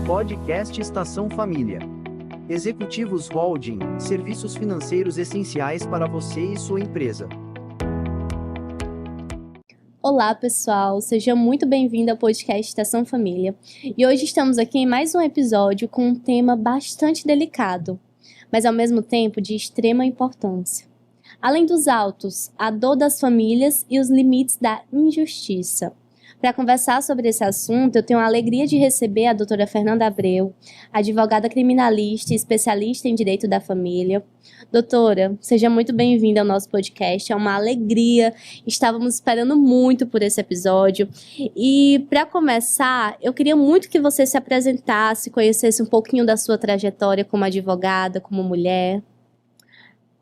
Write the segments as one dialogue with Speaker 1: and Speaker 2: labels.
Speaker 1: Podcast Estação Família. Executivos Holding, serviços financeiros essenciais para você e sua empresa.
Speaker 2: Olá pessoal, seja muito bem-vindo ao podcast Estação Família. E hoje estamos aqui em mais um episódio com um tema bastante delicado, mas ao mesmo tempo de extrema importância. Além dos autos, a dor das famílias e os limites da injustiça. Para conversar sobre esse assunto, eu tenho a alegria de receber a doutora Fernanda Abreu, advogada criminalista e especialista em direito da família. Doutora, seja muito bem-vinda ao nosso podcast, é uma alegria, estávamos esperando muito por esse episódio. E para começar, eu queria muito que você se apresentasse, conhecesse um pouquinho da sua trajetória como advogada, como mulher.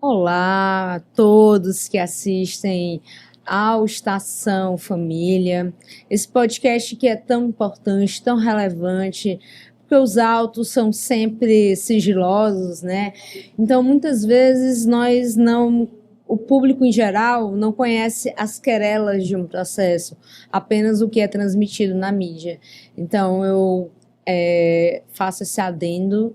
Speaker 3: Olá a todos que assistem ao Estação Família, esse podcast que é tão importante, tão relevante, porque os autos são sempre sigilosos, né? Então, muitas vezes, o público em geral não conhece as querelas de um processo, apenas o que é transmitido na mídia. Então, eu faço esse adendo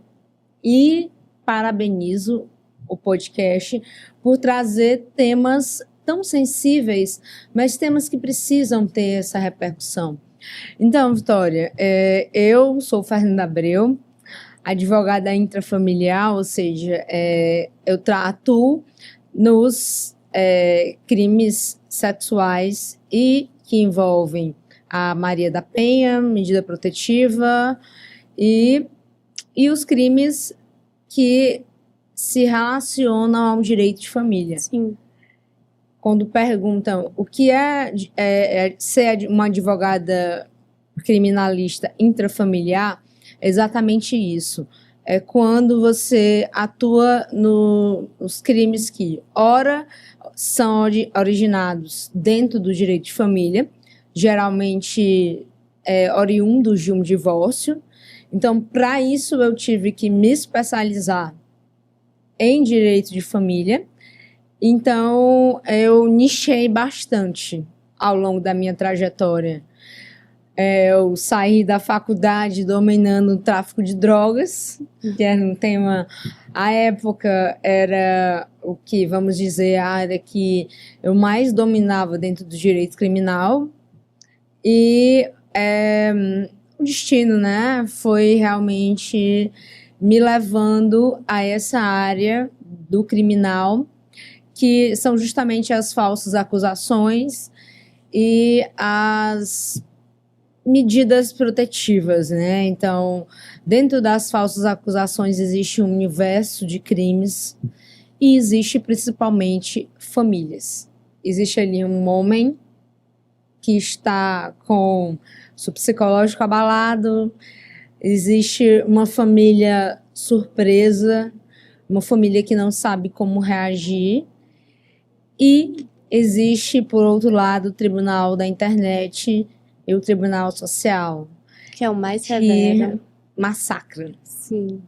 Speaker 3: e parabenizo o podcast por trazer temas tão sensíveis, mas temas que precisam ter essa repercussão. Então, Vitória, eu sou Fernanda Abreu, advogada intrafamiliar, ou seja, eu atuo nos crimes sexuais e que envolvem a Maria da Penha, medida protetiva, e os crimes que se relacionam ao direito de família.
Speaker 2: Sim.
Speaker 3: Quando perguntam o que é ser uma advogada criminalista intrafamiliar, é exatamente isso. É quando você atua nos crimes que, ora, são originados dentro do direito de família, geralmente oriundos de um divórcio. Então, para isso, eu tive que me especializar em direito de família. Então, eu nichei bastante ao longo da minha trajetória. Eu saí da faculdade dominando o tráfico de drogas, que era um tema, à época, era o que, vamos dizer, a área que eu mais dominava dentro do direito criminal. E o destino, né, foi realmente me levando a essa área do criminal, que são justamente as falsas acusações e as medidas protetivas, né? Então, dentro das falsas acusações existe um universo de crimes e existe principalmente famílias. Existe ali um homem que está com seu psicológico abalado, existe uma família surpresa, uma família que não sabe como reagir. E existe, por outro lado, o tribunal da internet e o tribunal social.
Speaker 2: Que é o mais severo.
Speaker 3: Massacra.
Speaker 2: Sim.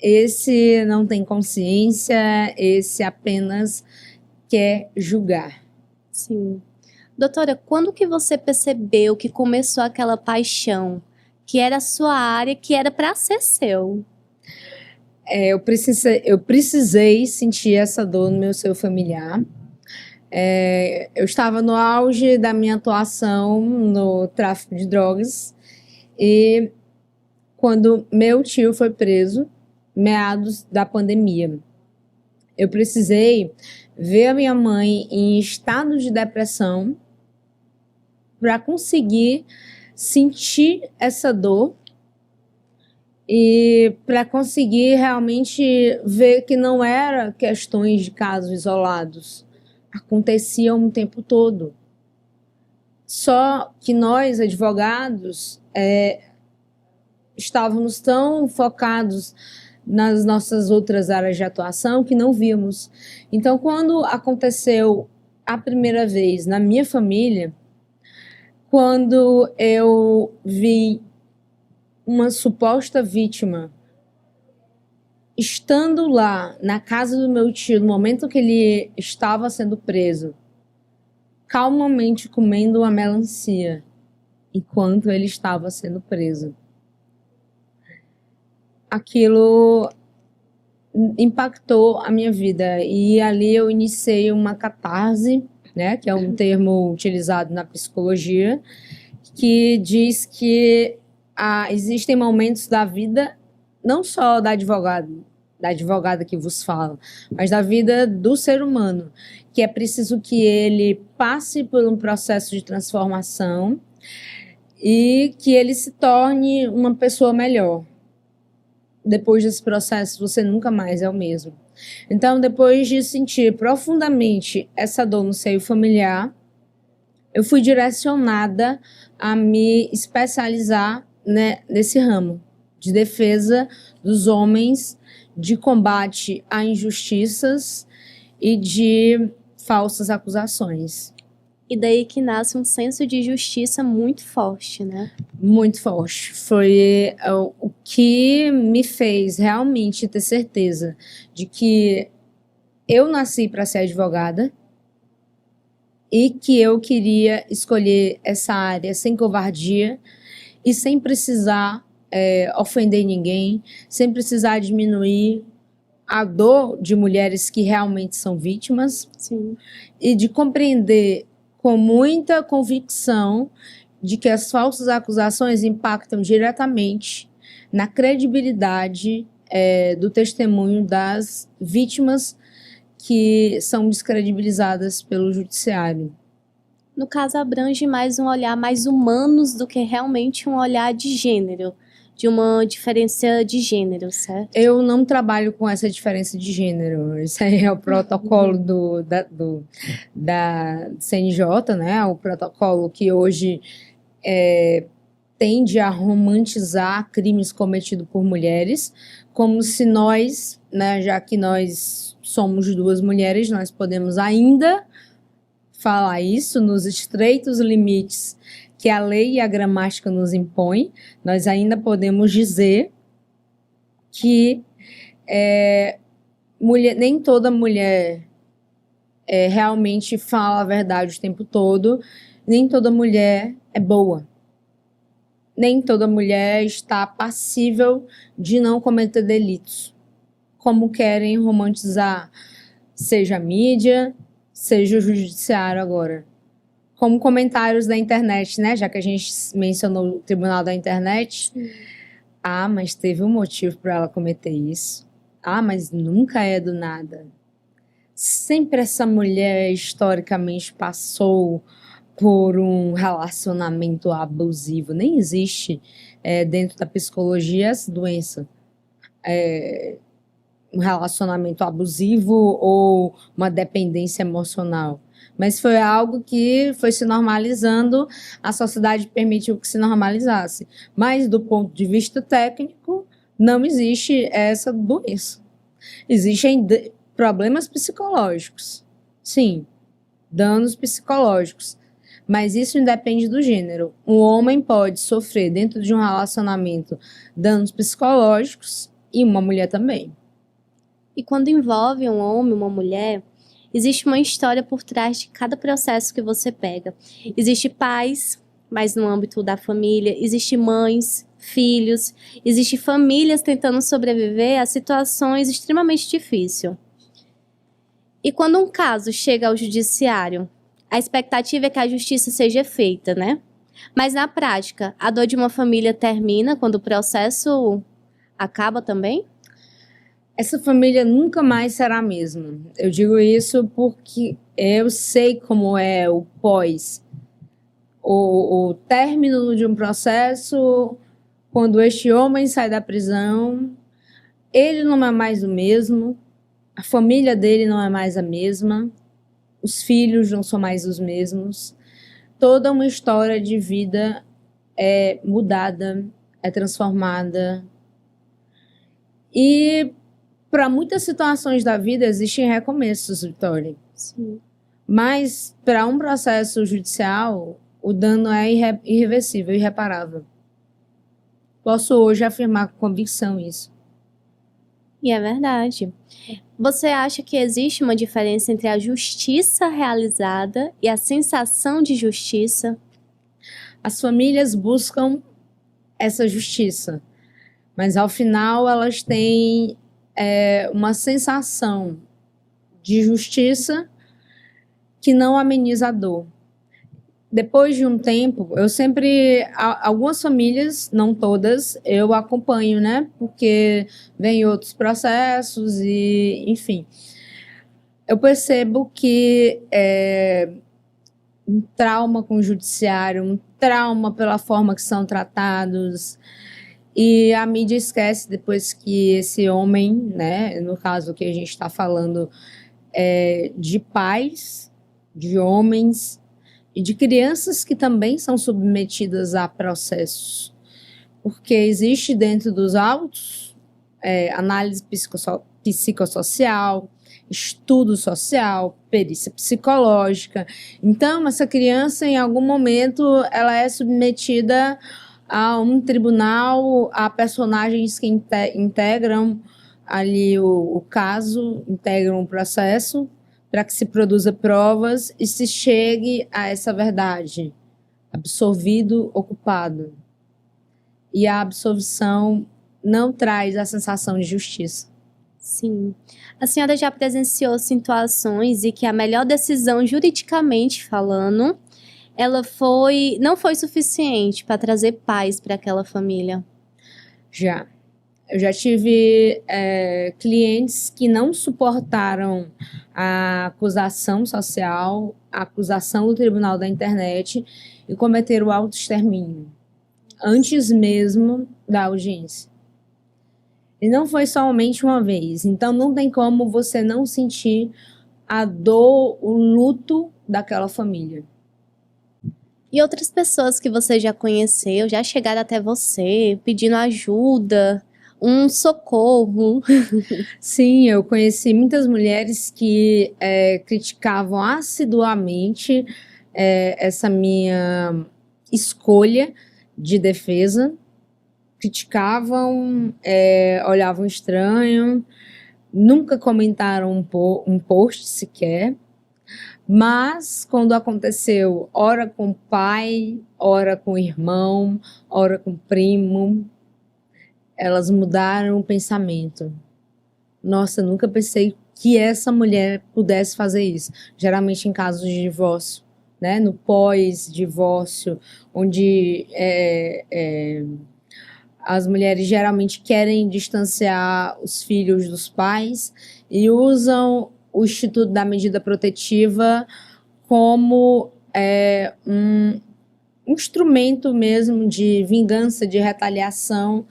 Speaker 3: Esse não tem consciência, esse apenas quer julgar.
Speaker 2: Sim. Doutora, quando que você percebeu que começou aquela paixão, que era a sua área, que era para ser seu?
Speaker 3: Eu precisei sentir essa dor no meu seio familiar. Eu estava no auge da minha atuação no tráfico de drogas e quando meu tio foi preso, meados da pandemia, eu precisei ver a minha mãe em estado de depressão para conseguir sentir essa dor e para conseguir realmente ver que não era questões de casos isolados, aconteciam o tempo todo. Só que nós, advogados, estávamos tão focados nas nossas outras áreas de atuação que não víamos. Então, quando aconteceu a primeira vez na minha família, quando eu vi uma suposta vítima estando lá na casa do meu tio, no momento que ele estava sendo preso, calmamente comendo uma melancia enquanto ele estava sendo preso. aquilo impactou a minha vida. E ali eu iniciei uma catarse, né, que é um termo utilizado na psicologia, que diz que existem momentos da vida, não só da advogada que vos fala, mas da vida do ser humano, que é preciso que ele passe por um processo de transformação e que ele se torne uma pessoa melhor. Depois desse processo, você nunca mais é o mesmo. Então, depois de sentir profundamente essa dor no seio familiar, eu fui direcionada a me especializar, né, nesse ramo de defesa dos homens, de combate a injustiças e de falsas acusações.
Speaker 2: E daí que nasce um senso de justiça muito forte, né?
Speaker 3: Muito forte. Foi o que me fez realmente ter certeza de que eu nasci para ser advogada e que eu queria escolher essa área sem covardia e sem precisar ofender ninguém, sem precisar diminuir a dor de mulheres que realmente são vítimas.
Speaker 2: Sim.
Speaker 3: E de compreender com muita convicção de que as falsas acusações impactam diretamente na credibilidade do testemunho das vítimas que são descredibilizadas pelo judiciário.
Speaker 2: No caso, abrange mais um olhar mais humanos do que realmente um olhar de gênero, de uma diferença de gênero, certo?
Speaker 3: Eu não trabalho com essa diferença de gênero. Isso aí é o protocolo da CNJ, né? O protocolo que hoje tende a romantizar crimes cometidos por mulheres, como se nós, né, já que nós somos duas mulheres, nós podemos ainda falar isso nos estreitos limites que a lei e a gramática nos impõem. Nós ainda podemos dizer que nem toda mulher realmente fala a verdade o tempo todo, nem toda mulher é boa. Nem toda mulher está passível de não cometer delitos, como querem romantizar, seja a mídia, seja o judiciário agora. Como comentários da internet, né? Já que a gente mencionou o tribunal da internet.
Speaker 2: Sim.
Speaker 3: Ah, mas teve um motivo para ela cometer isso. Ah, mas nunca é do nada. Sempre essa mulher historicamente passou por um relacionamento abusivo. Nem existe dentro da psicologia essa doença. Um relacionamento abusivo ou uma dependência emocional. Mas foi algo que foi se normalizando, a sociedade permitiu que se normalizasse. Mas, do ponto de vista técnico, não existe essa doença. Existem problemas psicológicos, sim, danos psicológicos, mas isso independe do gênero. Um homem pode sofrer, dentro de um relacionamento, danos psicológicos e uma mulher também.
Speaker 2: E quando envolve um homem, uma mulher, existe uma história por trás de cada processo que você pega. Existe pais, mas no âmbito da família, existe mães, filhos, existe famílias tentando sobreviver a situações extremamente difíceis. E quando um caso chega ao judiciário, a expectativa é que a justiça seja feita, né? Mas na prática, a dor de uma família termina quando o processo acaba também?
Speaker 3: Essa família nunca mais será a mesma. Eu digo isso porque eu sei como é o pós, o término de um processo, quando este homem sai da prisão, ele não é mais o mesmo, a família dele não é mais a mesma, os filhos não são mais os mesmos. Toda uma história de vida é mudada, é transformada. E para muitas situações da vida existem recomeços, Vitória.
Speaker 2: Sim.
Speaker 3: Mas para um processo judicial, o dano é irreversível, irreparável. Posso hoje afirmar com convicção isso.
Speaker 2: E é verdade. Você acha que existe uma diferença entre a justiça realizada e a sensação de justiça?
Speaker 3: As famílias buscam essa justiça, mas ao final elas têm uma sensação de justiça que não ameniza a dor. Depois de um tempo, algumas famílias, não todas, eu acompanho, né? Porque vem outros processos e, enfim. Eu percebo que um trauma com o judiciário, um trauma pela forma que são tratados, e a mídia esquece depois que esse homem, né? No caso que a gente está falando, de pais, de homens, e de crianças que também são submetidas a processos. Porque existe dentro dos autos análise psicossocial, estudo social, perícia psicológica. Então, essa criança, em algum momento, ela é submetida a um tribunal, a personagens que integram ali o caso, integram o processo, para que se produza provas e se chegue a essa verdade. Absolvido, ocupado. E a absolvição não traz a sensação de justiça.
Speaker 2: Sim. A senhora já presenciou situações em que a melhor decisão, juridicamente falando, não foi suficiente para trazer paz para aquela família?
Speaker 3: Já. Eu já tive clientes que não suportaram a acusação social, a acusação do tribunal da internet e cometeram o autoextermínio, antes mesmo da audiência. E não foi somente uma vez, então não tem como você não sentir a dor, o luto daquela família.
Speaker 2: E outras pessoas que você já conheceu, já chegaram até você, pedindo ajuda, um socorro?
Speaker 3: Sim, eu conheci muitas mulheres que criticavam assiduamente essa minha escolha de defesa, criticavam, olhavam estranho, nunca comentaram um post sequer, mas quando aconteceu, ora com o pai, ora com o irmão, ora com o primo, elas mudaram o pensamento. Nossa, nunca pensei que essa mulher pudesse fazer isso. Geralmente em casos de divórcio, né? No pós-divórcio, onde as mulheres geralmente querem distanciar os filhos dos pais e usam o Instituto da Medida Protetiva como um instrumento mesmo de vingança, de retaliação,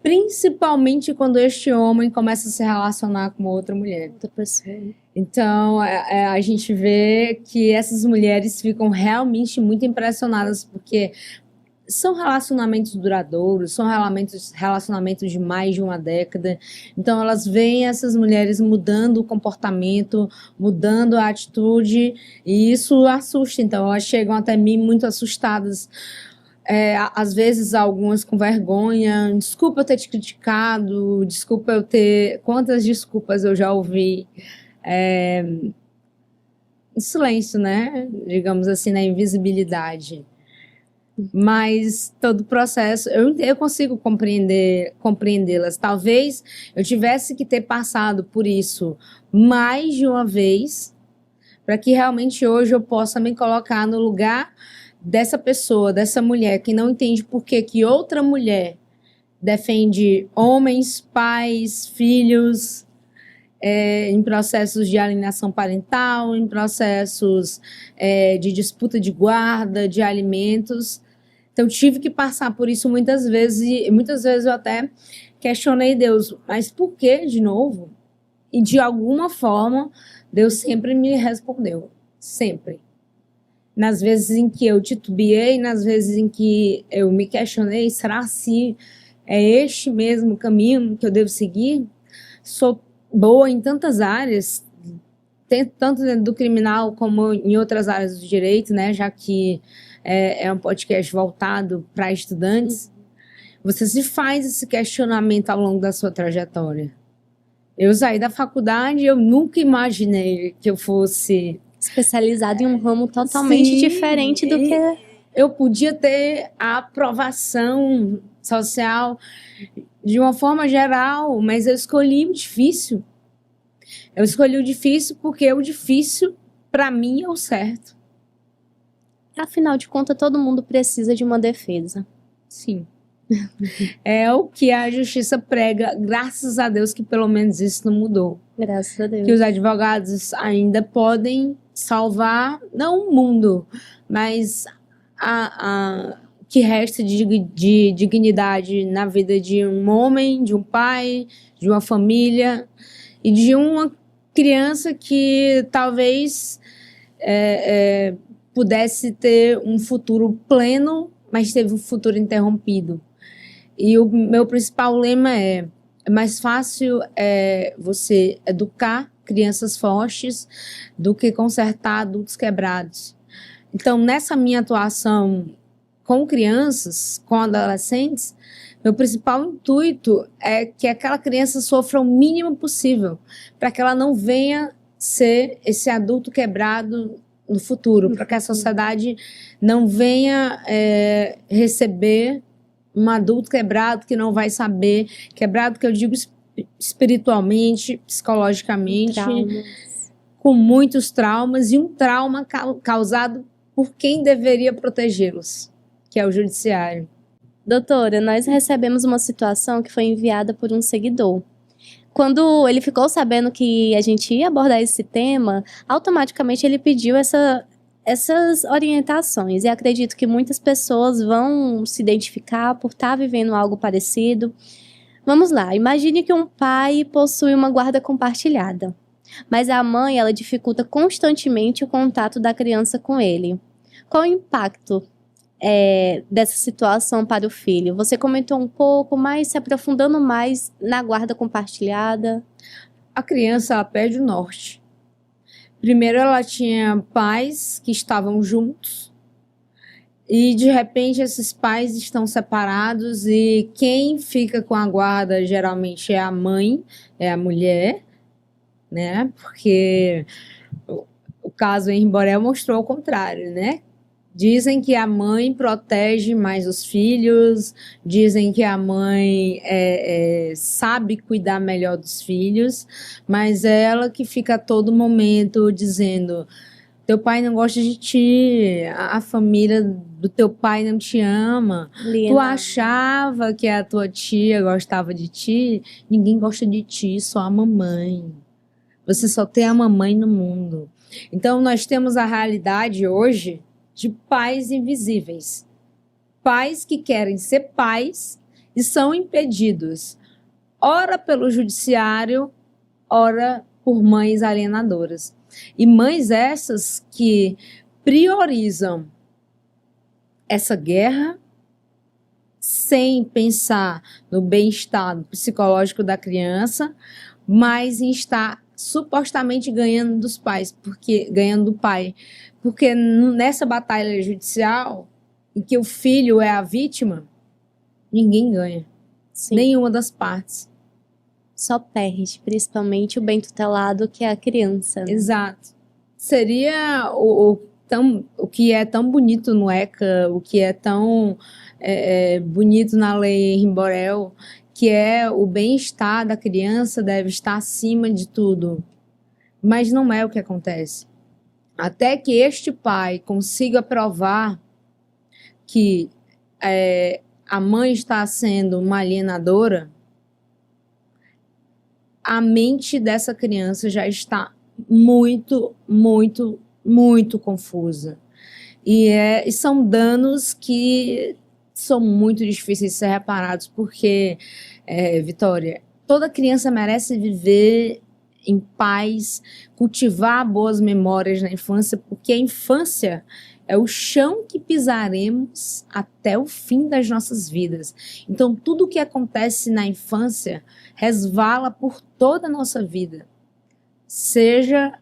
Speaker 3: principalmente quando este homem começa a se relacionar com outra mulher.
Speaker 2: Outra pessoa.
Speaker 3: Então, a gente vê que essas mulheres ficam realmente muito impressionadas, porque são relacionamentos duradouros, são relacionamentos de mais de uma década. Então, elas veem essas mulheres mudando o comportamento, mudando a atitude, e isso assusta. Então, elas chegam até mim muito assustadas. Às vezes algumas com vergonha, desculpa eu ter te criticado, desculpa eu ter... Quantas desculpas eu já ouvi em silêncio, né? Digamos assim, na invisibilidade. Mas todo o processo, eu consigo compreendê-las. Talvez eu tivesse que ter passado por isso mais de uma vez, para que realmente hoje eu possa me colocar no lugar dessa pessoa, dessa mulher que não entende por que outra mulher defende homens, pais, filhos, em processos de alienação parental, em processos de disputa de guarda, de alimentos. Então, tive que passar por isso muitas vezes, e muitas vezes eu até questionei Deus, mas por que de novo? E de alguma forma, Deus sempre me respondeu, sempre. Nas vezes em que eu titubeei, nas vezes em que eu me questionei, será se é este mesmo caminho que eu devo seguir? Sou boa em tantas áreas, tanto dentro do criminal como em outras áreas do direito, né? Já que é um podcast voltado para estudantes. Você se faz esse questionamento ao longo da sua trajetória. Eu saí da faculdade, eu nunca imaginei que eu fosse
Speaker 2: especializado em um ramo totalmente diferente do que...
Speaker 3: Eu podia ter a aprovação social de uma forma geral, mas eu escolhi o difícil. Eu escolhi o difícil porque o difícil, para mim, é o certo.
Speaker 2: Afinal de contas, todo mundo precisa de uma defesa.
Speaker 3: Sim. É o que a justiça prega, graças a Deus que pelo menos isso não mudou.
Speaker 2: Graças a Deus.
Speaker 3: Que os advogados ainda podem salvar, não o mundo, mas o que resta de dignidade na vida de um homem, de um pai, de uma família e de uma criança que talvez pudesse ter um futuro pleno, mas teve um futuro interrompido. E o meu principal lema é mais fácil você educar crianças fortes do que consertar adultos quebrados. Então, nessa minha atuação com crianças, com adolescentes, meu principal intuito é que aquela criança sofra o mínimo possível, para que ela não venha ser esse adulto quebrado no futuro, para que a sociedade não venha receber um adulto quebrado que não vai saber, quebrado que eu digo espiritualmente, psicologicamente, com muitos traumas, e um trauma causado por quem deveria protegê-los, que é o judiciário.
Speaker 2: Doutora, nós recebemos uma situação que foi enviada por um seguidor. Quando ele ficou sabendo que a gente ia abordar esse tema, automaticamente ele pediu essas orientações. E acredito que muitas pessoas vão se identificar por estar vivendo algo parecido. Vamos lá, imagine que um pai possui uma guarda compartilhada, mas a mãe, ela dificulta constantemente o contato da criança com ele. Qual o impacto dessa situação para o filho? Você comentou um pouco, mas se aprofundando mais na guarda compartilhada.
Speaker 3: A criança, ela perde o norte. Primeiro, ela tinha pais que estavam juntos e, de repente, esses pais estão separados e quem fica com a guarda geralmente é a mãe, é a mulher, né? Porque o caso em Borel mostrou o contrário, né? Dizem que a mãe protege mais os filhos, dizem que a mãe sabe cuidar melhor dos filhos, mas é ela que fica a todo momento dizendo: teu pai não gosta de ti, a família do teu pai não te ama, tu achava que a tua tia gostava de ti, ninguém gosta de ti, só a mamãe. Você só tem a mamãe no mundo. Então nós temos a realidade hoje de pais invisíveis. Pais que querem ser pais e são impedidos, ora pelo judiciário, ora por mães alienadoras. E mães essas que priorizam essa guerra sem pensar no bem-estar psicológico da criança, mas em estar supostamente ganhando dos pais, ganhando do pai. Porque nessa batalha judicial, em que o filho é a vítima, ninguém ganha. Sim. Nenhuma das partes.
Speaker 2: Só perde, principalmente o bem tutelado, que é a criança. Né?
Speaker 3: Exato. Seria o que é tão bonito no ECA, o que é tão bonito na lei em Borel, que é o bem-estar da criança deve estar acima de tudo. Mas não é o que acontece. Até que este pai consiga provar que a mãe está sendo uma alienadora, a mente dessa criança já está muito, muito, muito confusa. E são danos que são muito difíceis de ser reparados, porque, Vitória, toda criança merece viver em paz, cultivar boas memórias na infância, porque a infância é o chão que pisaremos até o fim das nossas vidas. Então, tudo o que acontece na infância resvala por toda a nossa vida. Seja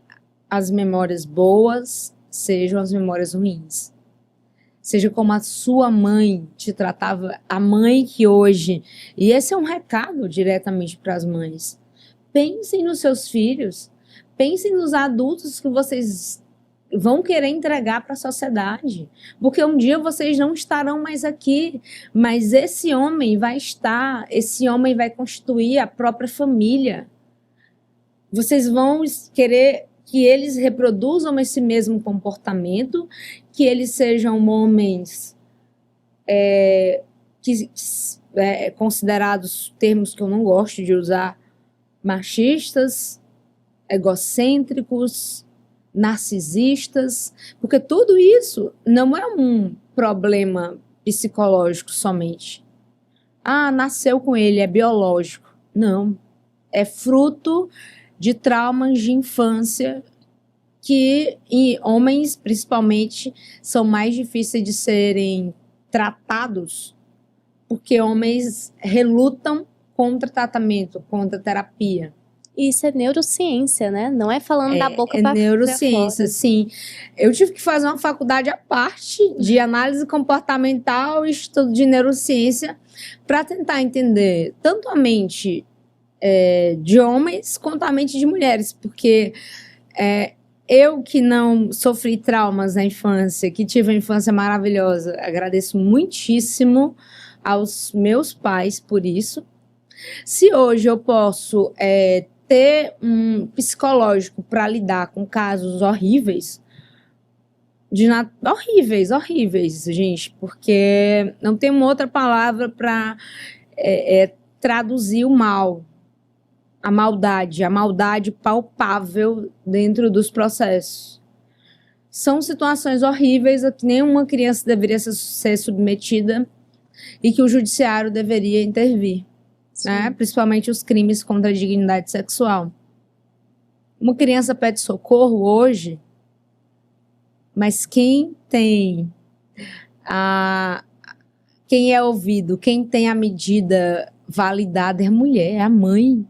Speaker 3: as memórias boas, sejam as memórias ruins. Seja como a sua mãe te tratava, a mãe que hoje... E esse é um recado diretamente para as mães. Pensem nos seus filhos, pensem nos adultos que vocês vão querer entregar para a sociedade, porque um dia vocês não estarão mais aqui, mas esse homem vai estar, esse homem vai constituir a própria família. Vocês vão querer que eles reproduzam esse mesmo comportamento, que eles sejam homens considerados, termos que eu não gosto de usar, machistas, egocêntricos, narcisistas, porque tudo isso não é um problema psicológico somente. Nasceu com ele, é biológico. Não, é fruto de traumas de infância que, em homens principalmente, são mais difíceis de serem tratados, porque homens relutam contra tratamento, contra terapia.
Speaker 2: Isso é neurociência, né? Não é falando da boca para fora.
Speaker 3: É neurociência, sim. Eu tive que fazer uma faculdade à parte de análise comportamental e estudo de neurociência para tentar entender tanto a mente de homens quanto a mente de mulheres, porque eu que não sofri traumas na infância, que tive uma infância maravilhosa, agradeço muitíssimo aos meus pais por isso. Se hoje eu posso ter um psicológico para lidar com casos horríveis, horríveis, gente, porque não tem uma outra palavra para traduzir o mal, a maldade palpável dentro dos processos. São situações horríveis a que nenhuma criança deveria ser submetida e que o judiciário deveria intervir. Né? Principalmente os crimes contra a dignidade sexual. Uma criança pede socorro hoje, mas quem é ouvido, quem tem a medida validada é a mulher, é a mãe.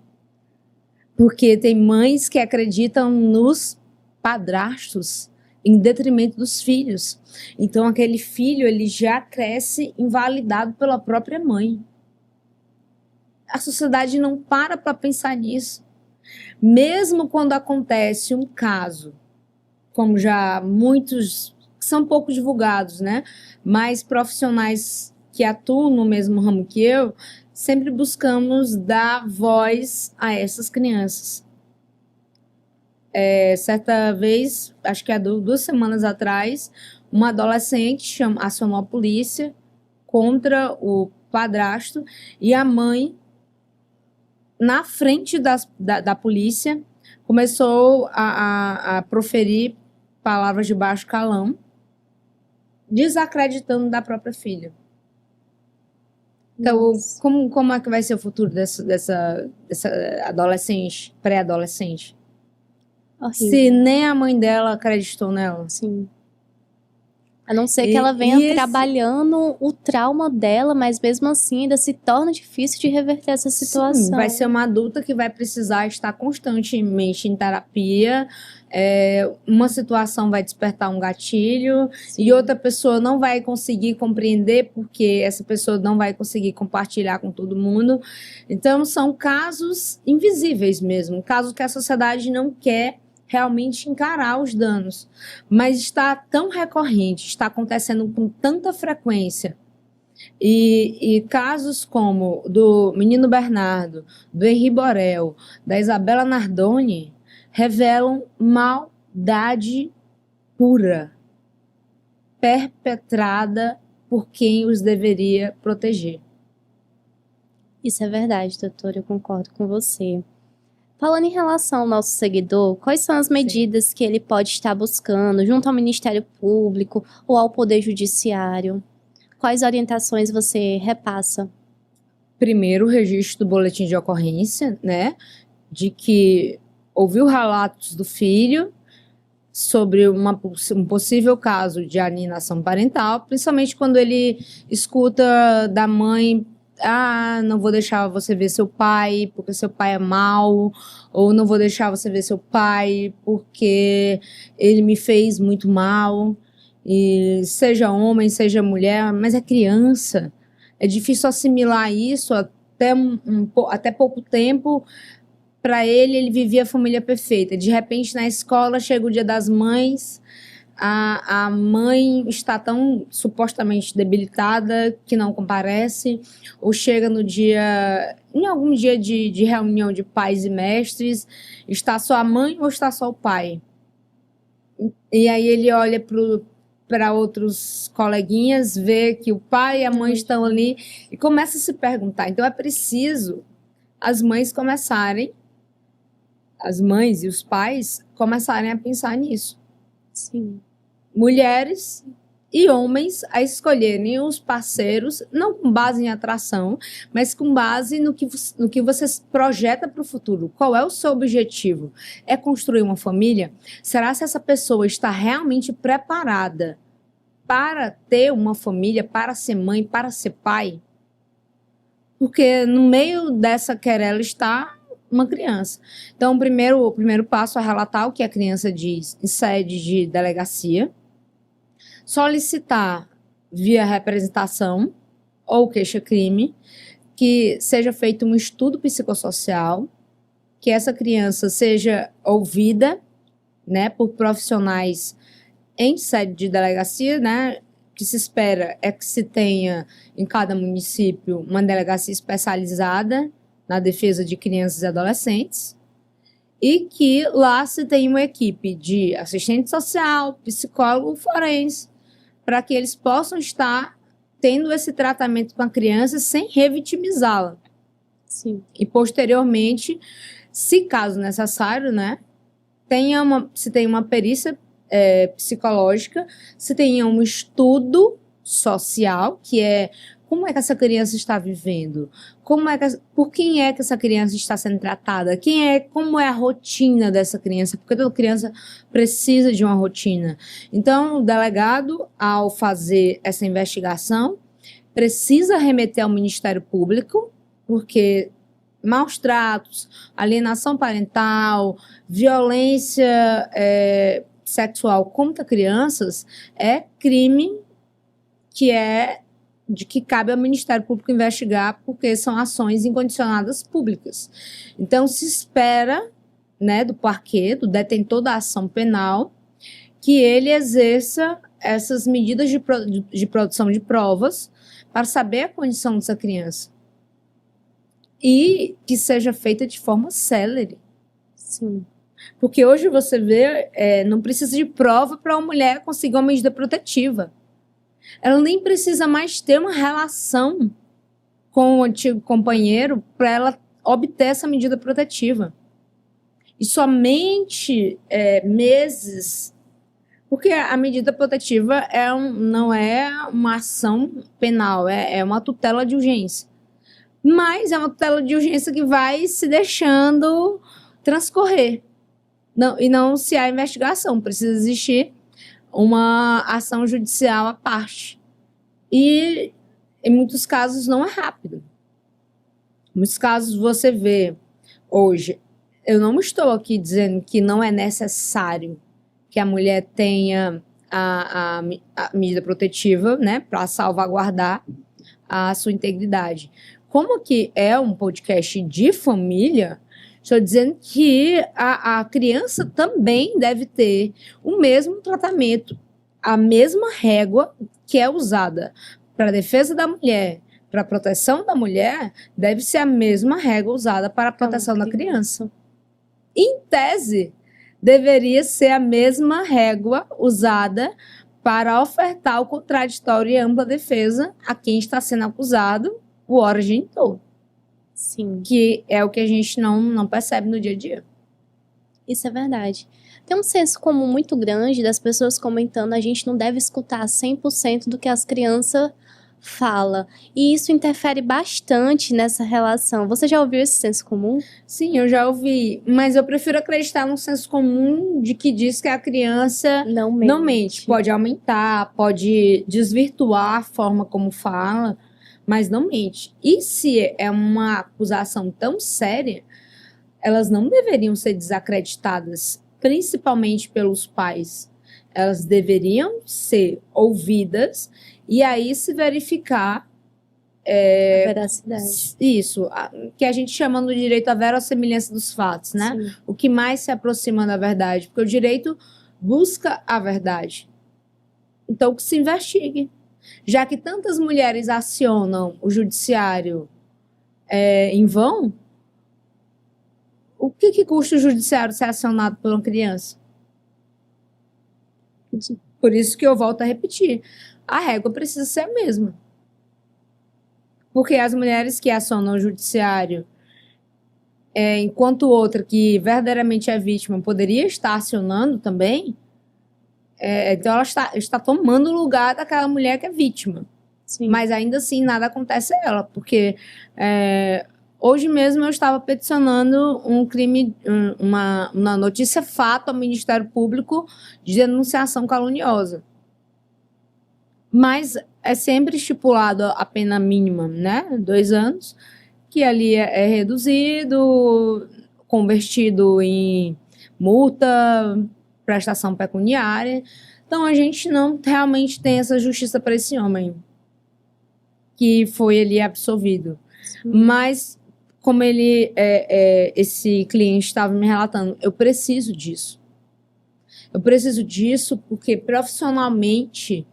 Speaker 3: Porque tem mães que acreditam nos padrastos em detrimento dos filhos. Então aquele filho ele já cresce invalidado pela própria mãe. A sociedade não para pensar nisso. Mesmo quando acontece um caso, como já muitos, são pouco divulgados, né? Mas profissionais que atuam no mesmo ramo que eu, sempre buscamos dar voz a essas crianças. Certa vez, acho que há 2 semanas atrás, uma adolescente acionou a polícia contra o padrasto e a mãe, na frente da polícia, começou a proferir palavras de baixo calão, desacreditando da própria filha. Então, como é que vai ser o futuro dessa adolescente, pré-adolescente?
Speaker 2: Horrível.
Speaker 3: Se nem a mãe dela acreditou nela.
Speaker 2: Sim. A não ser que ela venha trabalhando o trauma dela, mas mesmo assim ainda se torna difícil de reverter essa situação.
Speaker 3: Sim, vai ser uma adulta que vai precisar estar constantemente em terapia. Uma situação vai despertar um gatilho. Sim. E outra pessoa não vai conseguir compreender porque essa pessoa não vai conseguir compartilhar com todo mundo. Então são casos invisíveis mesmo, casos que a sociedade não quer realmente encarar os danos, mas está tão recorrente, está acontecendo com tanta frequência, e casos como do menino Bernardo, do Henri Borel, da Isabela Nardoni, revelam maldade pura, perpetrada por quem os deveria proteger.
Speaker 2: Isso é verdade, doutora, eu concordo com você. Falando em relação ao nosso seguidor, quais são as medidas que ele pode estar buscando junto ao Ministério Público ou ao Poder Judiciário? Quais orientações você repassa?
Speaker 3: Primeiro, o registro do boletim de ocorrência, né? De que ouviu relatos do filho sobre um possível caso de alienação parental, principalmente quando ele escuta da mãe: não vou deixar você ver seu pai porque seu pai é mau, ou não vou deixar você ver seu pai porque ele me fez muito mal. E seja homem, seja mulher, mas é criança. É difícil assimilar isso. Até pouco tempo, para ele vivia a família perfeita. De repente, na escola, chega o Dia das Mães, a mãe está tão supostamente debilitada que não comparece, ou chega no dia, em algum dia de reunião de pais e mestres, está só a mãe ou está só o pai? E aí ele olha para outros coleguinhas, vê que o pai e a mãe estão ali e começa a se perguntar. Então é preciso as mães e os pais começarem a pensar nisso.
Speaker 2: Sim.
Speaker 3: Mulheres e homens a escolherem os parceiros, não com base em atração, mas com base no que você projeta para o futuro. Qual é o seu objetivo? É construir uma família? Será que essa pessoa está realmente preparada para ter uma família, para ser mãe, para ser pai? Porque no meio dessa querela está uma criança. Então, o primeiro passo é relatar o que a criança diz em sede de delegacia, solicitar via representação ou queixa-crime que seja feito um estudo psicossocial, que essa criança seja ouvida, né, por profissionais em sede de delegacia, né, que se espera é que se tenha em cada município uma delegacia especializada na defesa de crianças e adolescentes, e que lá se tenha uma equipe de assistente social, psicólogo, forense, para que eles possam estar tendo esse tratamento com a criança sem revitimizá-la.
Speaker 2: Sim.
Speaker 3: E posteriormente, se caso necessário, né, se tem uma perícia psicológica, se tenha um estudo social, que é como é que essa criança está vivendo, por quem é que essa criança está sendo tratada, como é a rotina dessa criança, porque toda criança precisa de uma rotina. Então, o delegado, ao fazer essa investigação, precisa remeter ao Ministério Público, porque maus tratos, alienação parental, violência sexual contra crianças é crime de que cabe ao Ministério Público investigar, porque são ações incondicionadas públicas. Então, se espera, né, do parquê, do detentor da ação penal, que ele exerça essas medidas de produção de provas para saber a condição dessa criança. E que seja feita de forma célere.
Speaker 2: Sim.
Speaker 3: Porque hoje você vê, não precisa de prova para uma mulher conseguir uma medida protetiva. Ela nem precisa mais ter uma relação com o antigo companheiro para ela obter essa medida protetiva. E somente meses... Porque a medida protetiva não é uma ação penal, é uma tutela de urgência. Mas é uma tutela de urgência que vai se deixando transcorrer. E não se há investigação, precisa existir uma ação judicial à parte. E em muitos casos não é rápido. Em muitos casos você vê hoje, eu não estou aqui dizendo que não é necessário que a mulher tenha a medida protetiva, né, para salvaguardar a sua integridade. Como aqui é um podcast de família, estou dizendo que a criança também deve ter o mesmo tratamento, a mesma régua que é usada para a defesa da mulher, para a proteção da mulher, deve ser a mesma régua usada para a proteção da criança. Em tese, deveria ser a mesma régua usada para ofertar o contraditório e ampla defesa a quem está sendo acusado, o ora genitor.
Speaker 2: Sim.
Speaker 3: Que é o que a gente não percebe no dia a dia.
Speaker 2: Isso é verdade. Tem um senso comum muito grande das pessoas comentando a gente não deve escutar 100% do que as crianças falam. E isso interfere bastante nessa relação. Você já ouviu esse senso comum?
Speaker 3: Sim, eu já ouvi. Mas eu prefiro acreditar no senso comum de que diz que a criança não mente. Pode aumentar, pode desvirtuar a forma como fala, mas não mente. E se é uma acusação tão séria, elas não deveriam ser desacreditadas, principalmente pelos pais. Elas deveriam ser ouvidas e aí se verificar
Speaker 2: a veracidade.
Speaker 3: Isso, que a gente chama no direito a verossimilhança dos fatos, né?
Speaker 2: Sim.
Speaker 3: O que mais se aproxima da verdade, porque o direito busca a verdade. Então, que se investigue. Já que tantas mulheres acionam o judiciário em vão, o que custa o judiciário ser acionado por uma criança? Por isso que eu volto a repetir. A régua precisa ser a mesma. Porque as mulheres que acionam o judiciário, enquanto outra que verdadeiramente é vítima poderia estar acionando também, então ela está tomando o lugar daquela mulher que é vítima.
Speaker 2: Sim.
Speaker 3: Mas ainda assim nada acontece a ela, porque hoje mesmo eu estava peticionando um crime, uma notícia fato ao Ministério Público de denunciação caluniosa. Mas é sempre estipulado a pena mínima, né? 2 anos, que ali é reduzido, convertido em multa, prestação pecuniária. Então, a gente não realmente tem essa justiça para esse homem que foi ali absolvido. Mas, como esse cliente estava me relatando, eu preciso disso. Eu preciso disso porque, profissionalmente,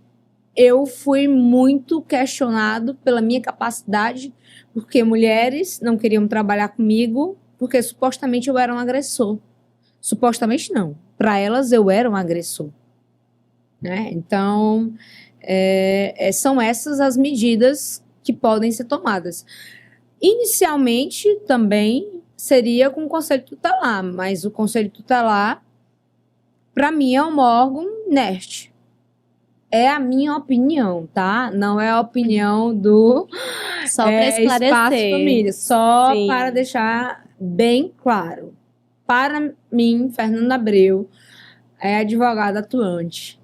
Speaker 3: eu fui muito questionado pela minha capacidade, porque mulheres não queriam trabalhar comigo, porque supostamente eu era um agressor. Supostamente não. Para elas, eu era um agressor. Né? Então, são essas as medidas que podem ser tomadas. Inicialmente, também seria com o Conselho Tutelar, mas o Conselho Tutelar, para mim, é um órgão inerte. É a minha opinião, tá? Não é a opinião do
Speaker 2: Só para esclarecer.
Speaker 3: Espaço Família. Só
Speaker 2: Sim.
Speaker 3: para deixar bem claro. Para mim, Fernanda Abreu é advogada atuante.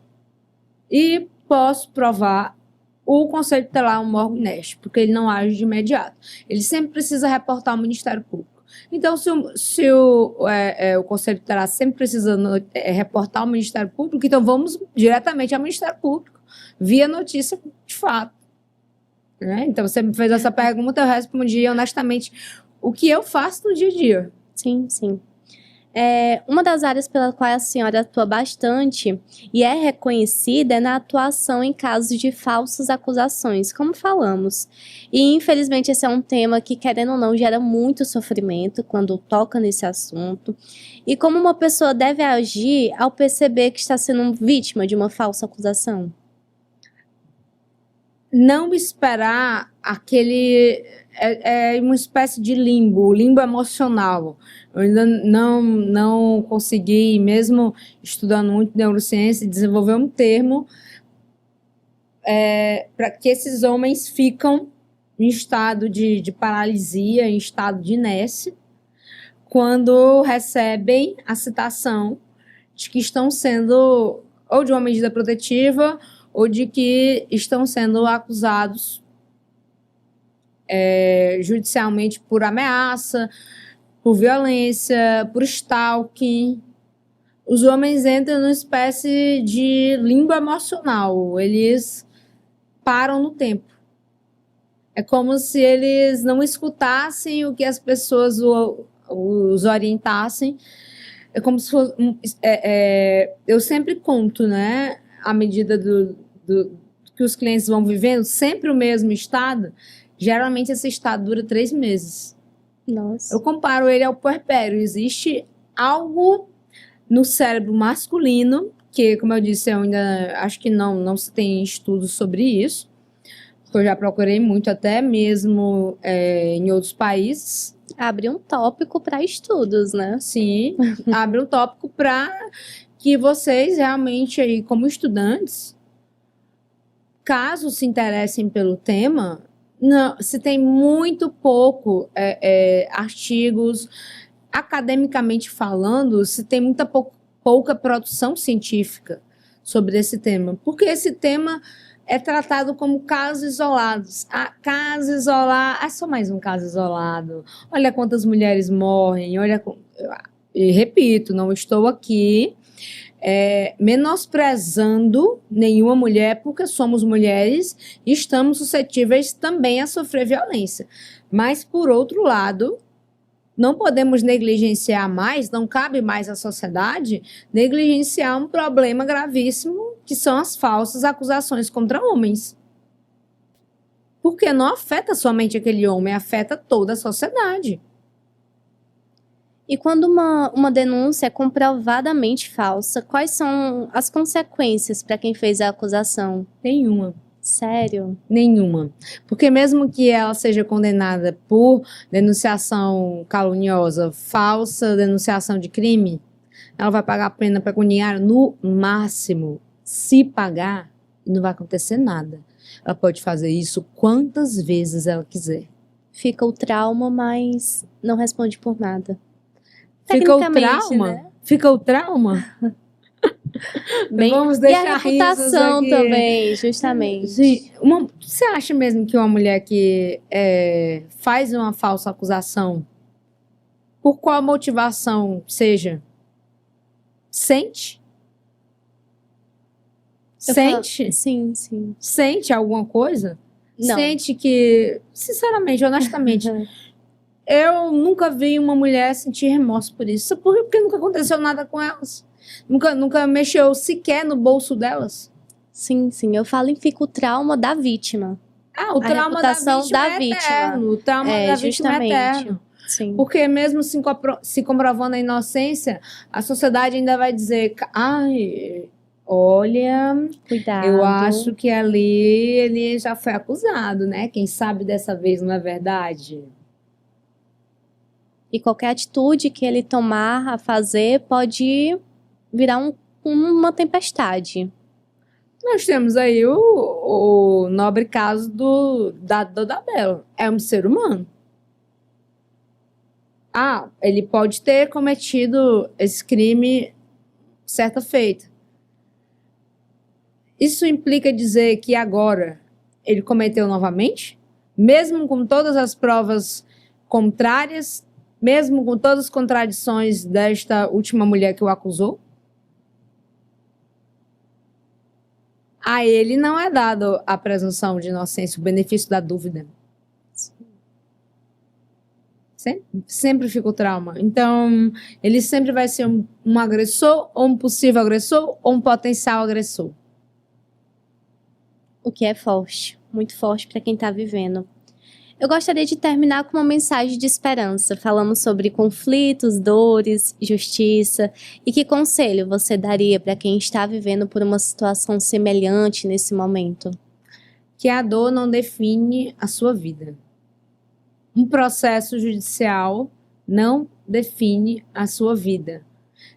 Speaker 3: E posso provar o Conselho Tutelar um órgão inerte, porque ele não age de imediato. Ele sempre precisa reportar ao Ministério Público. Então, se o Conselho Tutelar sempre precisa reportar ao Ministério Público, então vamos diretamente ao Ministério Público, via notícia de fato. Né? Então, você me fez essa pergunta, eu respondi honestamente o que eu faço no dia a dia.
Speaker 2: Sim, sim. Uma das áreas pela qual a senhora atua bastante e é reconhecida é na atuação em casos de falsas acusações, como falamos. E, infelizmente, esse é um tema que, querendo ou não, gera muito sofrimento quando toca nesse assunto. E como uma pessoa deve agir ao perceber que está sendo vítima de uma falsa acusação?
Speaker 3: Não esperar aquele... uma espécie de limbo emocional. Eu ainda não consegui, mesmo estudando muito neurociência, desenvolver um termo para que esses homens ficam em estado de paralisia, em estado de inércia, quando recebem a citação de que estão sendo ou de uma medida protetiva ou de que estão sendo acusados judicialmente por ameaça, por violência, por stalking. Os homens entram numa espécie de limbo emocional. Eles param no tempo. É como se eles não escutassem o que as pessoas os orientassem. É como se fosse... eu sempre conto, né? À medida do que os clientes vão vivendo, sempre o mesmo estado. Geralmente esse estado dura 3 meses.
Speaker 2: Nossa.
Speaker 3: Eu comparo ele ao puerpério. Existe algo no cérebro masculino, que, como eu disse, eu ainda acho que não se tem estudos sobre isso. Eu já procurei muito, até mesmo em outros países.
Speaker 2: Abre um tópico para estudos, né?
Speaker 3: Sim, abre um tópico para que vocês realmente, aí, como estudantes, caso se interessem pelo tema, se tem muito pouco artigos, academicamente falando, se tem muita pouca produção científica sobre esse tema. Porque esse tema é tratado como casos isolados. Caso isolado, é só mais um caso isolado. Olha quantas mulheres morrem, e repito, não estou aqui menosprezando nenhuma mulher, porque somos mulheres e estamos suscetíveis também a sofrer violência. Mas, por outro lado, não podemos negligenciar mais, não cabe mais à sociedade negligenciar um problema gravíssimo que são as falsas acusações contra homens. Porque não afeta somente aquele homem, afeta toda a sociedade.
Speaker 2: E quando uma denúncia é comprovadamente falsa, quais são as consequências para quem fez a acusação?
Speaker 3: Nenhuma.
Speaker 2: Sério?
Speaker 3: Nenhuma. Porque mesmo que ela seja condenada por denunciação caluniosa, falsa denunciação de crime, ela vai pagar a pena pecuniária no máximo. Se pagar, não vai acontecer nada. Ela pode fazer isso quantas vezes ela quiser.
Speaker 2: Fica o trauma, mas não responde por nada.
Speaker 3: Fica o
Speaker 2: Tecnicamente,
Speaker 3: trauma?
Speaker 2: né?
Speaker 3: Fica o trauma?
Speaker 2: Bem,
Speaker 3: Vamos
Speaker 2: e
Speaker 3: deixar
Speaker 2: a reputação
Speaker 3: aqui.
Speaker 2: também, justamente.
Speaker 3: Sim, você acha mesmo que uma mulher que faz uma falsa acusação, por qual motivação seja, sente? Sente?
Speaker 2: Sim, sim.
Speaker 3: Sente alguma coisa?
Speaker 2: Não.
Speaker 3: Sente que, sinceramente, honestamente, eu nunca vi uma mulher sentir remorso por isso. Porque nunca aconteceu nada com elas. Nunca mexeu sequer no bolso delas.
Speaker 2: Sim, sim. Eu falo em fica o trauma da vítima.
Speaker 3: O trauma
Speaker 2: reputação
Speaker 3: da
Speaker 2: da
Speaker 3: vítima é eterno. O trauma da vítima é
Speaker 2: justamente.
Speaker 3: eterno.
Speaker 2: Sim.
Speaker 3: Porque mesmo se comprovando a inocência, a sociedade ainda vai dizer, ai, olha,
Speaker 2: Cuidado.
Speaker 3: eu acho que ali ele já foi acusado, né? Quem sabe dessa vez não é verdade?
Speaker 2: E qualquer atitude que ele tomar a fazer pode virar uma tempestade.
Speaker 3: Nós temos aí o nobre caso da Bela. É um ser humano. Ele pode ter cometido esse crime certa feita. Isso implica dizer que agora ele cometeu novamente? Mesmo com todas as provas contrárias, mesmo com todas as contradições desta última mulher que o acusou? A ele não é dado a presunção de inocência, o benefício da dúvida. Sempre fica o trauma. Então, ele sempre vai ser um agressor, ou um possível agressor, ou um potencial agressor.
Speaker 2: O que é forte, muito forte para quem está vivendo. Eu gostaria de terminar com uma mensagem de esperança. Falamos sobre conflitos, dores, justiça. E que conselho você daria para quem está vivendo por uma situação semelhante nesse momento?
Speaker 3: Que a dor não define a sua vida. Um processo judicial não define a sua vida.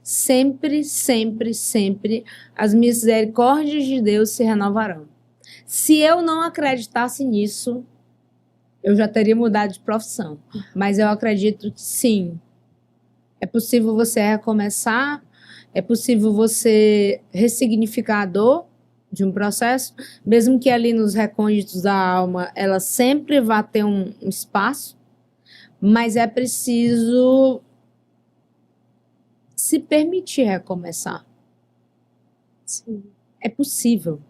Speaker 3: Sempre, sempre, sempre as misericórdias de Deus se renovarão. Se eu não acreditasse nisso, eu já teria mudado de profissão. Mas eu acredito que sim. É possível você recomeçar, é possível você ressignificar a dor de um processo, mesmo que ali nos recônditos da alma ela sempre vá ter um espaço, mas é preciso se permitir recomeçar.
Speaker 2: Sim.
Speaker 3: É possível.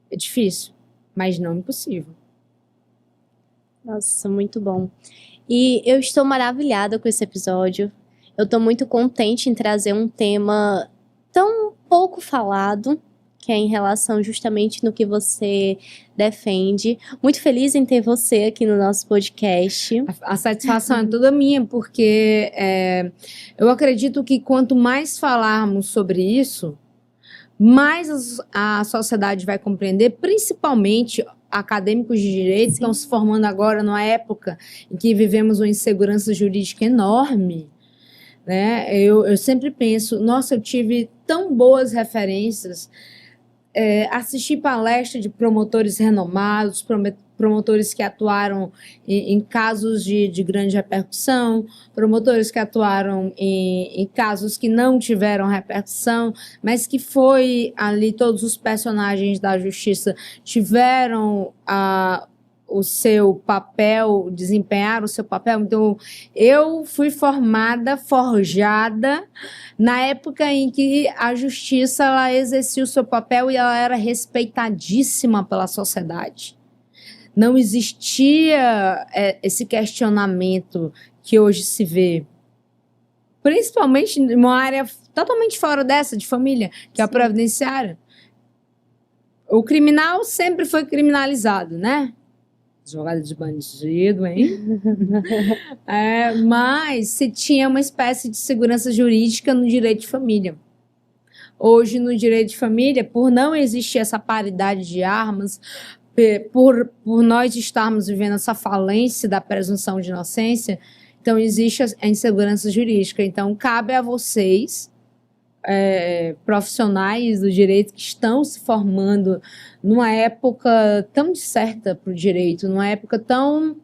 Speaker 3: É difícil, mas não impossível.
Speaker 2: Nossa, muito bom. E eu estou maravilhada com esse episódio. Eu estou muito contente em trazer um tema tão pouco falado, que é em relação justamente no que você defende. Muito feliz em ter você aqui no nosso podcast.
Speaker 3: A satisfação é toda minha, porque eu acredito que quanto mais falarmos sobre isso, mais a sociedade vai compreender, principalmente acadêmicos de direito, que estão se formando agora numa época em que vivemos uma insegurança jurídica enorme, né? Eu sempre penso, nossa, eu tive tão boas referências, assisti palestra de promotores renomados, promotores que atuaram em casos de grande repercussão, promotores que atuaram em casos que não tiveram repercussão, mas que foi ali, todos os personagens da justiça tiveram o seu papel, desempenharam o seu papel. Então, eu fui forjada na época em que a justiça ela exercia o seu papel e ela era respeitadíssima pela sociedade. Não existia esse questionamento que hoje se vê, principalmente em uma área totalmente fora dessa, de família, que é a previdenciária. O criminal sempre foi criminalizado, né? Advogado de bandido, hein? Mas se tinha uma espécie de segurança jurídica no direito de família. Hoje, no direito de família, por não existir essa paridade de armas, por nós estarmos vivendo essa falência da presunção de inocência, então existe a insegurança jurídica. Então, cabe a vocês, profissionais do direito que estão se formando numa época tão incerta para o direito, numa época tão,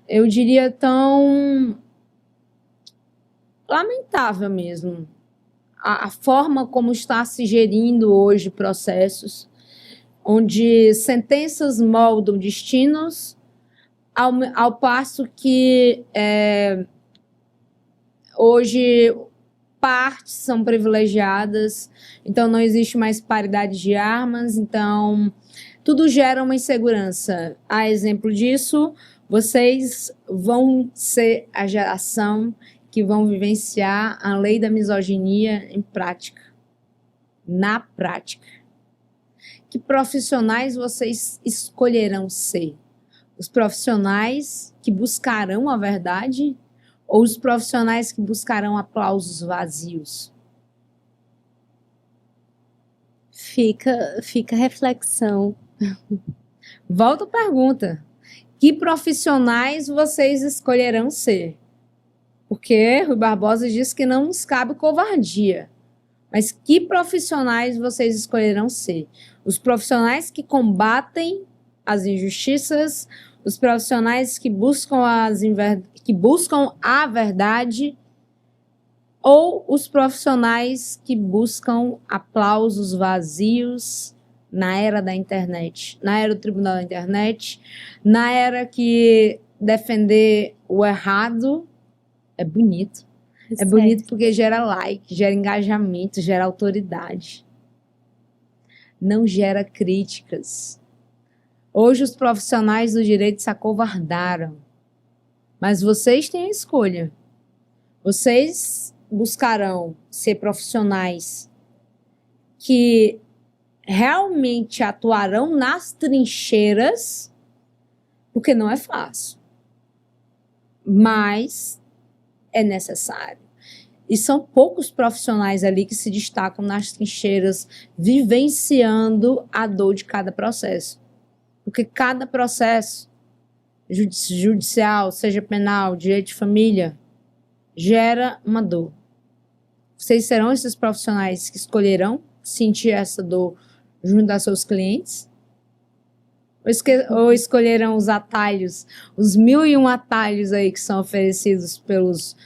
Speaker 3: eu diria, tão lamentável mesmo. A forma como está se gerindo hoje processos, onde sentenças moldam destinos, ao passo que hoje partes são privilegiadas, então não existe mais paridade de armas, então tudo gera uma insegurança. A exemplo disso, vocês vão ser a geração que vão vivenciar a lei da misoginia em prática, na prática. Que profissionais vocês escolherão ser? Os profissionais que buscarão a verdade ou os profissionais que buscarão aplausos vazios?
Speaker 2: Fica a reflexão.
Speaker 3: Volta a pergunta. Que profissionais vocês escolherão ser? Porque Rui Barbosa diz que não nos cabe covardia. Mas que profissionais vocês escolherão ser? Os profissionais que combatem as injustiças, os profissionais que buscam a verdade, ou os profissionais que buscam aplausos vazios na era da internet, na era do tribunal da internet, na era que defender o errado é bonito. É bonito porque gera like, gera engajamento, gera autoridade. Não gera críticas. Hoje os profissionais do direito se acovardaram. Mas vocês têm a escolha. Vocês buscarão ser profissionais que realmente atuarão nas trincheiras, porque não é fácil. Mas é necessário. E são poucos profissionais ali que se destacam nas trincheiras, vivenciando a dor de cada processo. Porque cada processo judicial, seja penal, direito de família, gera uma dor. Vocês serão esses profissionais que escolherão sentir essa dor junto aos seus clientes? Ou escolherão os atalhos, os 1001 atalhos aí que são oferecidos pelos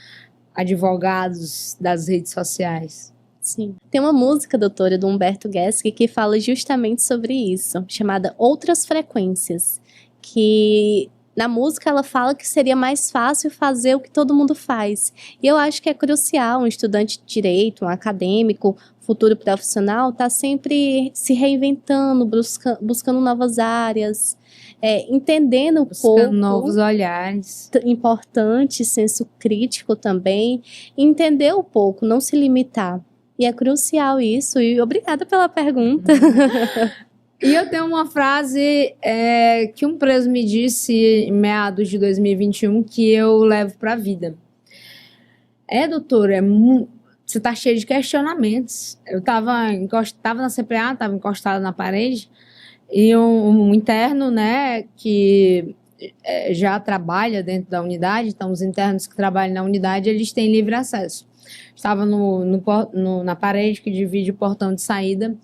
Speaker 3: advogados das redes sociais?
Speaker 2: Sim. Tem uma música, doutora, do Humberto Gessinger, que fala justamente sobre isso, chamada Outras Frequências, que na música ela fala que seria mais fácil fazer o que todo mundo faz. E eu acho que é crucial um estudante de direito, um acadêmico, futuro profissional, estar sempre se reinventando, buscando novas áreas, entendendo um pouco.
Speaker 3: Novos olhares.
Speaker 2: Importante, senso crítico também. Entender um pouco, não se limitar. E é crucial isso. E obrigada pela pergunta.
Speaker 3: E eu tenho uma frase que um preso me disse em meados de 2021 que eu levo para a vida. Doutor, você está cheio de questionamentos. Eu estava na CPA, estava encostada na parede, e um interno, né, que já trabalha dentro da unidade, então os internos que trabalham na unidade, eles têm livre acesso. Estava na parede que divide o portão de saída.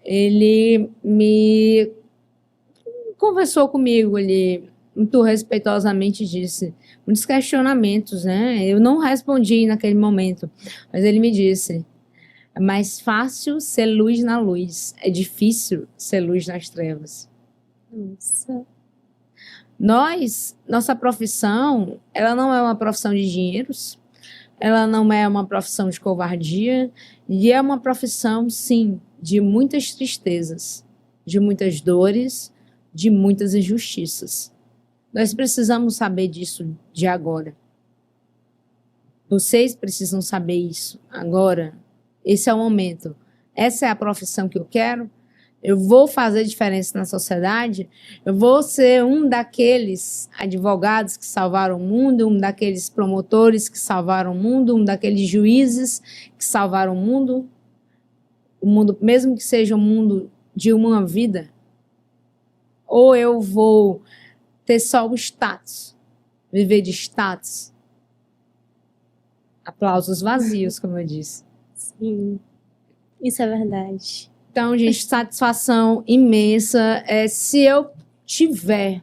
Speaker 3: Ele me conversou comigo ali, muito respeitosamente disse, muitos questionamentos, né? Eu não respondi naquele momento, mas ele me disse, é mais fácil ser luz na luz, é difícil ser luz nas trevas.
Speaker 2: Nossa.
Speaker 3: Nossa profissão, ela não é uma profissão de dinheiros, ela não é uma profissão de covardia, e é uma profissão, sim, de muitas tristezas, de muitas dores, de muitas injustiças. Nós precisamos saber disso de agora. Vocês precisam saber isso agora. Esse é o momento. Essa é a profissão que eu quero. eu vou fazer diferença na sociedade, eu vou ser um daqueles advogados que salvaram o mundo, um daqueles promotores que salvaram o mundo, um daqueles juízes que salvaram o mundo, mesmo que seja um mundo de uma vida, ou eu vou ter só o status, viver de status, aplausos vazios, como eu disse.
Speaker 2: Sim, isso é verdade.
Speaker 3: Então, gente, satisfação imensa. Se eu tiver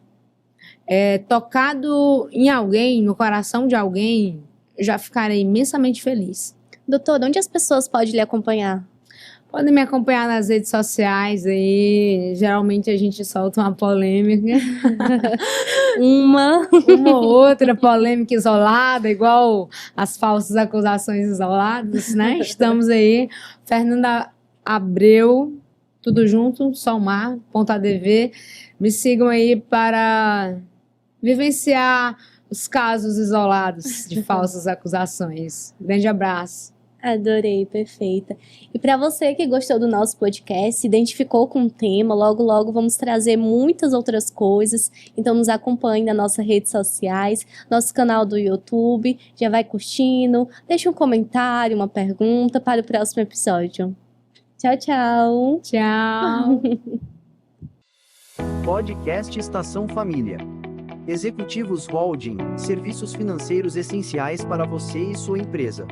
Speaker 3: tocado em alguém, no coração de alguém, eu já ficarei imensamente feliz.
Speaker 2: Doutor, onde as pessoas podem lhe acompanhar?
Speaker 3: Podem me acompanhar nas redes sociais aí. Geralmente a gente solta uma polêmica.
Speaker 2: Uma
Speaker 3: ou outra polêmica isolada, igual as falsas acusações isoladas, né? Estamos aí. Fernanda Abreu, tudo junto, Solmar.adv. Me sigam aí para vivenciar os casos isolados de falsas acusações. Grande abraço.
Speaker 2: Adorei, perfeita. E para você que gostou do nosso podcast, se identificou com o tema, logo logo vamos trazer muitas outras coisas. Então nos acompanhe nas nossas redes sociais, nosso canal do YouTube, já vai curtindo, deixa um comentário, uma pergunta para o próximo episódio. Tchau, tchau.
Speaker 3: Tchau.
Speaker 1: Podcast Estação Família. Executivos Holding, serviços financeiros essenciais para você e sua empresa.